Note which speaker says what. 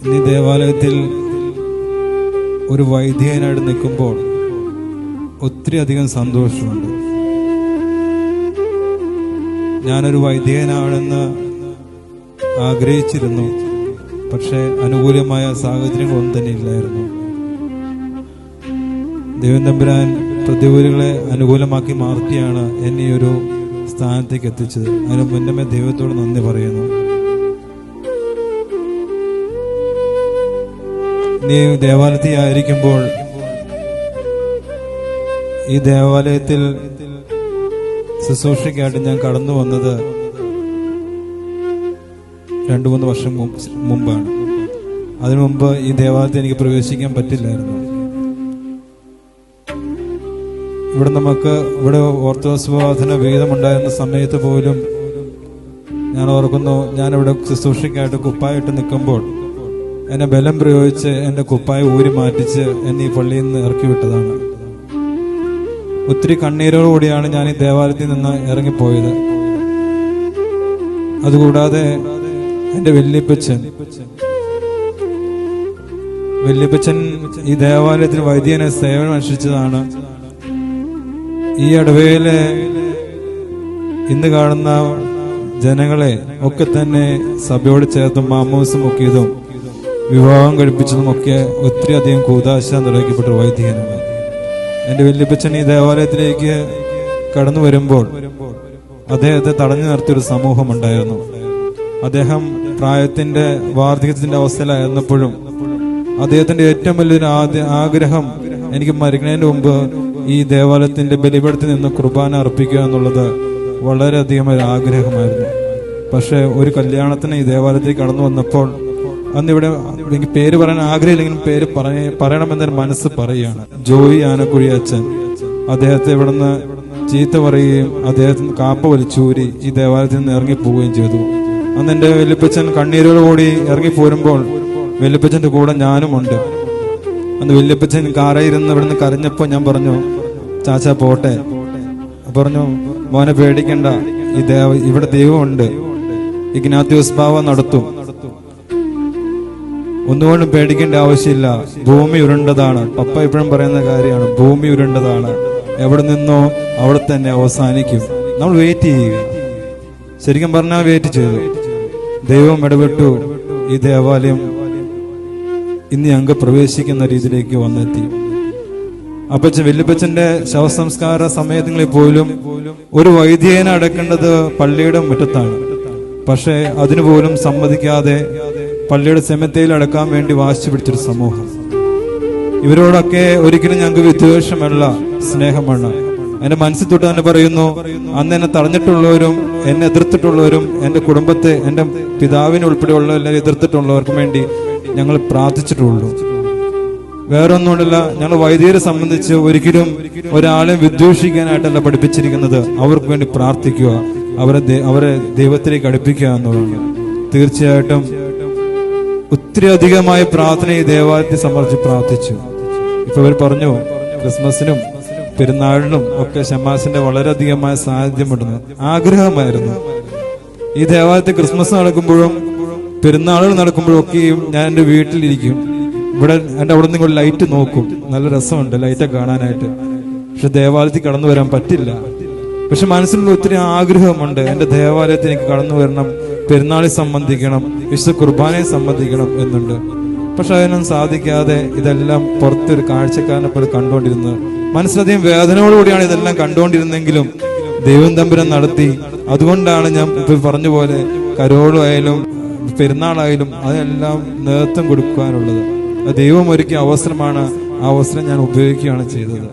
Speaker 1: ഇന്ന് ഈ ദേവാലയത്തിൽ ഒരു വൈദികനായിട്ട് നിൽക്കുമ്പോൾ ഒത്തിരി അധികം സന്തോഷമുണ്ട്. ഞാനൊരു വൈദികനാണെന്ന് ആഗ്രഹിച്ചിരുന്നു, പക്ഷെ അനുകൂലമായ സാഹചര്യങ്ങളൊന്നും തന്നെ ഇല്ലായിരുന്നു. ദൈവം തമ്പുരാൻ പ്രതികൂലങ്ങളെ അനുകൂലമാക്കി മാറ്റിയാണ് എന്നെ ഈ ഒരു സ്ഥാനത്തേക്ക് എത്തിച്ചത്. അതിന് മുന്നമേ ദൈവത്തോട് നന്ദി പറയുന്നു. നീ ദേവാലയത്തിൽ ആയിരിക്കുമ്പോൾ ഈ ദേവാലയത്തിൽ ശുശ്രൂഷയ്ക്കായിട്ട് ഞാൻ കടന്നു വന്നത് 2-3 വർഷം മുമ്പാണ്. അതിനു മുമ്പ് ഈ ദേവാലയത്തിൽ എനിക്ക് പ്രവേശിക്കാൻ പറ്റില്ലായിരുന്നു. ഇവിടെ ഓർത്തഡോക്സ് പ്രാർത്ഥന വീതമുണ്ടായിരുന്ന സമയത്ത് പോലും ഞാൻ ഓർക്കുന്നു, ഞാനിവിടെ ശുശ്രൂഷയ്ക്കായിട്ട് കുപ്പായിട്ട് നിൽക്കുമ്പോൾ എന്നെ ബലം പ്രയോഗിച്ച് എന്റെ കുപ്പായ ഊരി മാറ്റിച്ച് എന്നെ ഈ പള്ളിയിൽ നിന്ന് ഇറക്കി വിട്ടതാണ്. ഒത്തിരി കണ്ണീരോടുകൂടിയാണ് ഞാൻ ഈ ദേവാലയത്തിൽ നിന്ന് ഇറങ്ങിപ്പോയത്. അതുകൂടാതെ എന്റെ വല്യപ്പച്ചൻ ഈ ദേവാലയത്തിൽ വൈദികനെ സേവനം അനുഷ്ഠിച്ചതാണ്. ഈ ഇടവയിലെ ഇന്ന് കാണുന്ന ജനങ്ങളെ ഒക്കെ തന്നെ സഭയോട് ചേർത്തും മാമോസം മുക്കിയതും വിവാഹം കഴിപ്പിച്ചതും ഒക്കെ ഒത്തിരി അധികം കൂദാശ നിർവഹിക്കപ്പെട്ട വൈദികനാണ്. എന്റെ വല്യപ്പച്ചൻ ഈ ദേവാലയത്തിലേക്ക് കടന്നു വരുമ്പോൾ അദ്ദേഹത്തെ തടഞ്ഞു നിർത്തിയൊരു സമൂഹം ഉണ്ടായിരുന്നു. അദ്ദേഹം പ്രായത്തിന്റെ വാർദ്ധക്യത്തിന്റെ അവസ്ഥയിലായിരുന്നപ്പോഴും അദ്ദേഹത്തിന്റെ ഏറ്റവും വലിയൊരു ആഗ്രഹം എനിക്ക് മരിക്കുന്നതിന് മുമ്പ് ഈ ദേവാലയത്തിന്റെ ബലിപീഠത്തിൽ നിന്ന് കുർബാന അർപ്പിക്കുക എന്നുള്ളത് വളരെയധികം ഒരു ആഗ്രഹമായിരുന്നു. പക്ഷെ ഒരു കല്യാണത്തിന് ഈ ദേവാലയത്തിൽ കടന്നു വന്നപ്പോൾ അന്നിവിടെ എനിക്ക് പേര് പറയാൻ ആഗ്രഹമില്ലെങ്കിലും പേര് പറയണമെന്നൊരു മനസ്സ് പറയുകയാണ്. ജോയി ആനക്കുഴി അച്ഛൻ അദ്ദേഹത്തെ ഇവിടുന്ന് ചീത്ത പറയുകയും അദ്ദേഹത്തിന് കാപ്പ വലിച്ചൂരി ഈ ദേവാലയത്തിൽ നിന്ന് ഇറങ്ങിപ്പോവുകയും ചെയ്തു. അന്ന് എന്റെ വല്യപ്പച്ചൻ കണ്ണീരോടുകൂടി ഇറങ്ങിപ്പോരുമ്പോൾ വല്യപ്പച്ചന്റെ കൂടെ ഞാനുമുണ്ട്. അന്ന് വല്യപ്പച്ചൻ കാറയിരുന്ന് ഇവിടുന്ന് കരഞ്ഞപ്പോ ഞാൻ പറഞ്ഞു, ചാച്ചാ പോട്ടെ. പറഞ്ഞു, മോനെ പേടിക്കണ്ട, ഇവിടെ ദൈവമുണ്ട്, ഇഗ്നാത്യോസ് ബാവ നടത്തും, ഒന്നുകൊണ്ടും പേടിക്കേണ്ട ആവശ്യമില്ല. ഭൂമി ഉരുണ്ടതാണ്. പപ്പ എപ്പോഴും പറയുന്ന കാര്യമാണ്, ഭൂമി ഉരുണ്ടതാണ്, എവിടെ നിന്നോ അവിടെ തന്നെ അവസാനിക്കും. നമ്മൾ വെയിറ്റ് ചെയ്യുക. ശരിക്കും പറഞ്ഞാൽ വെയിറ്റ് ചെയ്തു. ദൈവം ഇടപെട്ടു. ഈ ദേവാലയം ഇന്ന് ഞങ്ങൾക്ക് പ്രവേശിക്കുന്ന രീതിയിലേക്ക് വന്നെത്തി. വല്യപ്പച്ചന്റെ ശവസംസ്കാര സമയങ്ങളിൽ പോലും ഒരു വൈദികനെ അടക്കേണ്ടത് പള്ളിയുടെ മുറ്റത്താണ്. പക്ഷെ അതിനുപോലും സമ്മതിക്കാതെ പള്ളിയുടെ സെമിത്തേരിയിൽ അടക്കാൻ വേണ്ടി വാശി പിടിച്ചൊരു സമൂഹം. ഇവരോടൊക്കെ ഒരിക്കലും ഞങ്ങൾക്ക് വിദ്വേഷമല്ല, സ്നേഹമാണ്. എന്റെ മനസ്സിൽ തൊട്ട് തന്നെ പറയുന്നു, അന്ന് എന്നെ തടഞ്ഞിട്ടുള്ളവരും എന്നെ എതിർത്തിട്ടുള്ളവരും എന്റെ കുടുംബത്തെ, എന്റെ പിതാവിനെ ഉൾപ്പെടെയുള്ള എല്ലാവരും എതിർത്തിട്ടുള്ളവർക്കും വേണ്ടി ഞങ്ങൾ പ്രാർത്ഥിച്ചിട്ടുള്ളൂ. വേറെ ഒന്നുകൊണ്ടല്ല, ഞങ്ങൾ വൈദികരെ സംബന്ധിച്ച് ഒരിക്കലും ഒരാളെ വിദ്വേഷിക്കാനായിട്ടല്ല പഠിപ്പിച്ചിരിക്കുന്നത്. അവർക്ക് വേണ്ടി പ്രാർത്ഥിക്കുക, അവരെ ദൈവത്തിലേക്ക് അടുപ്പിക്കുക എന്നുള്ളതാണ്. തീർച്ചയായിട്ടും ഒത്തിരി അധികമായ പ്രാർത്ഥന ഈ ദേവാലയത്തെ സമർപ്പിച്ച് പ്രാർത്ഥിച്ചു. ഇപ്പൊ ഇവർ പറഞ്ഞു, ക്രിസ്മസിനും പെരുന്നാളിനും ഒക്കെ ഷമാസിന്റെ വളരെയധികമായ സാന്നിധ്യമുണ്ടെന്ന് ആഗ്രഹമായിരുന്നു. ഈ ദേവാലയത്തിൽ ക്രിസ്മസ് നടക്കുമ്പോഴും പെരുന്നാളുകൾ നടക്കുമ്പോഴും ഒക്കെയും ഞാൻ എന്റെ വീട്ടിലിരിക്കും. എന്റെ അവിടെ നിന്ന് ലൈറ്റ് നോക്കും, നല്ല രസമുണ്ട് ലൈറ്റൊക്കെ കാണാനായിട്ട്. പക്ഷെ ദേവാലയത്തിൽ കടന്നു വരാൻ പറ്റില്ല. പക്ഷെ മനസ്സിലുള്ള ഒത്തിരി ആഗ്രഹമുണ്ട്, എന്റെ ദേവാലയത്തിൽ എനിക്ക് കടന്നു വരണം, പെരുന്നാളിൽ സംബന്ധിക്കണം, വിശുദ്ധ കുർബാനയെ സംബന്ധിക്കണം എന്നുണ്ട്. പക്ഷെ അതിനൊന്നും സാധിക്കാതെ ഇതെല്ലാം പുറത്തൊരു കാഴ്ചക്കാരനെ പോലെ കണ്ടുകൊണ്ടിരുന്നത്. മനസ്സിലധികം വേദനയോടുകൂടിയാണ് ഇതെല്ലാം കണ്ടുകൊണ്ടിരുന്നെങ്കിലും ദൈവം തമ്പുരാൻ നടത്തി. അതുകൊണ്ടാണ് ഞാൻ ഇപ്പൊ പറഞ്ഞ പോലെ കരോളായാലും പെരുന്നാളായാലും അതെല്ലാം നേതൃത്വം കൊടുക്കാനുള്ളത്. ദൈവം ഒരുക്കിയ അവസരമാണ്. ആ അവസരം ഞാൻ ഉപയോഗിക്കുകയാണ് ചെയ്തത്.